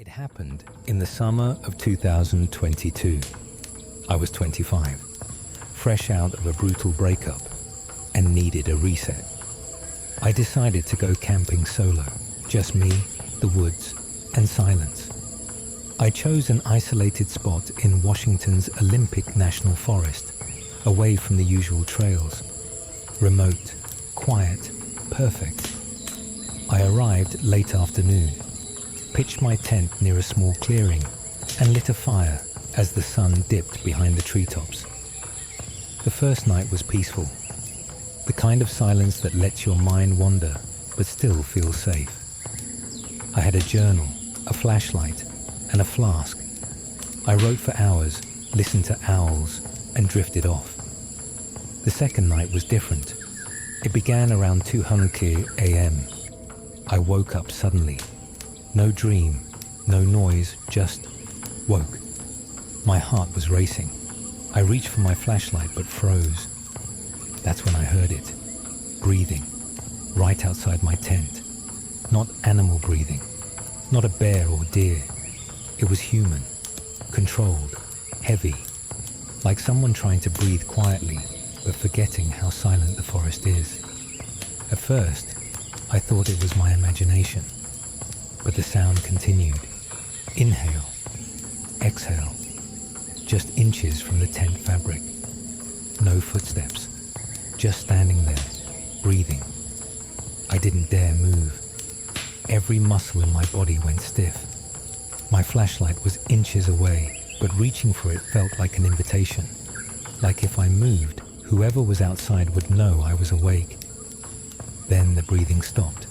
It happened in the summer of 2022. I was 25, fresh out of a brutal breakup, and needed a reset. I decided to go camping solo, just me, the woods, and silence. I chose an isolated spot in Washington's Olympic National Forest, away from the usual trails. Remote, quiet, perfect. I arrived late afternoon, pitched my tent near a small clearing, and lit a fire as the sun dipped behind the treetops. The first night was peaceful, the kind of silence that lets your mind wander but still feels safe. I had a journal, a flashlight, and a flask. I wrote for hours, listened to owls, and drifted off. The second night was different. It began around 2:00 a.m. I woke up suddenly. No dream, no noise, just woke. My heart was racing. I reached for my flashlight but froze. That's when I heard it, breathing, right outside my tent. Not animal breathing, not a bear or deer. It was human, controlled, heavy, like someone trying to breathe quietly but forgetting how silent the forest is. At first, I thought it was my imagination. But the sound continued. Inhale, exhale, just inches from the tent fabric. No footsteps, just standing there, breathing. I didn't dare move. Every muscle in my body went stiff. My flashlight was inches away, but reaching for it felt like an invitation. Like if I moved, whoever was outside would know I was awake. Then the breathing stopped.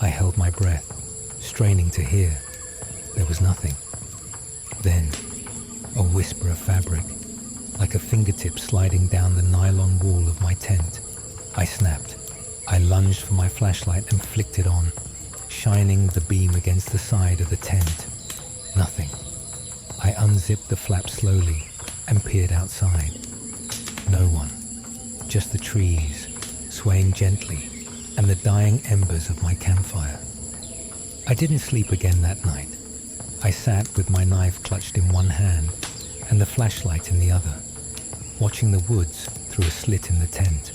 I held my breath, straining to hear. There was nothing. Then, a whisper of fabric, like a fingertip sliding down the nylon wall of my tent. I snapped. I lunged for my flashlight and flicked it on, shining the beam against the side of the tent. Nothing. I unzipped the flap slowly and peered outside. No one. Just the trees, swaying gently, and the dying embers of my campfire. I didn't sleep again that night. I sat with my knife clutched in one hand and the flashlight in the other, watching the woods through a slit in the tent.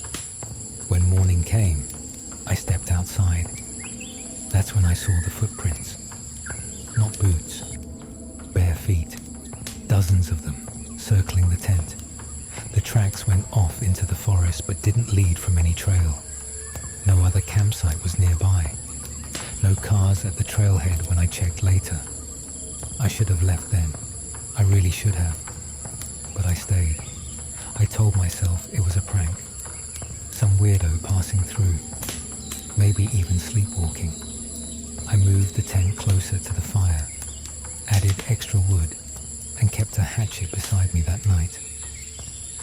When morning came, I stepped outside. That's when I saw the footprints. Not boots, bare feet, dozens of them circling the tent. The tracks went off into the forest but didn't lead from any trail. No other campsite was nearby. No cars at the trailhead when I checked later. I should have left then. I really should have. But I stayed. I told myself it was a prank. Some weirdo passing through. Maybe even sleepwalking. I moved the tent closer to the fire, added extra wood, and kept a hatchet beside me that night.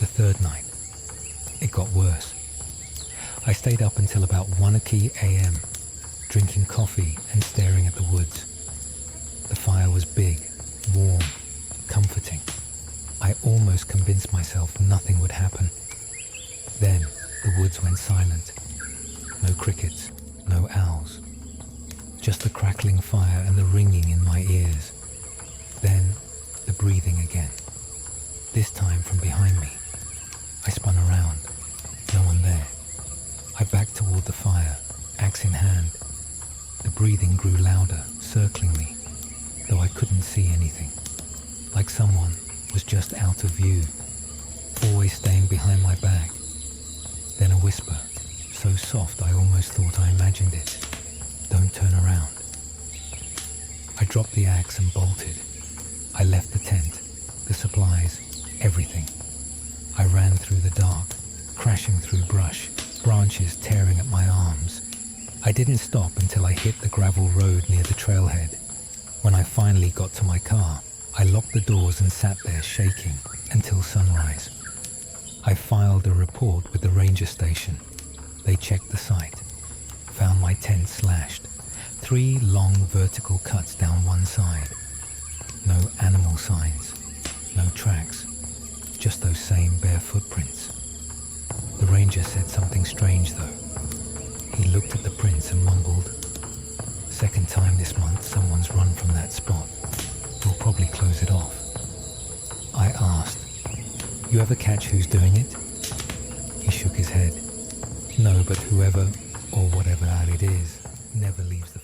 The third night, it got worse. I stayed up until about 1:00 a.m., drinking coffee and staring at the woods. The fire was big, warm, comforting. I almost convinced myself nothing would happen. Then the woods went silent. No crickets, no owls. Just the crackling fire and the ringing in my ears. Then the breathing again. This time from behind me. I spun around. No one there. I backed toward the fire, axe in hand. The breathing grew louder, circling me, though I couldn't see anything. Like someone was just out of view, always staying behind my back. Then a whisper, so soft I almost thought I imagined it. Don't turn around. I dropped the axe and bolted. I left the tent, the supplies, everything. I ran through the dark, crashing through brush, branches tearing at my arms. I didn't stop until I hit the gravel road near the trailhead. When I finally got to my car, I locked the doors and sat there shaking until sunrise. I filed a report with the ranger station. They checked the site, found my tent slashed, 3 long vertical cuts down one side. No animal signs, no tracks, just those same bare footprints. The ranger said something strange though. He looked at the prints and mumbled, "Second time this month someone's run from that spot." close it off. I asked, "You ever catch who's doing it?" He shook his head. "No, but whoever or whatever that it is never leaves the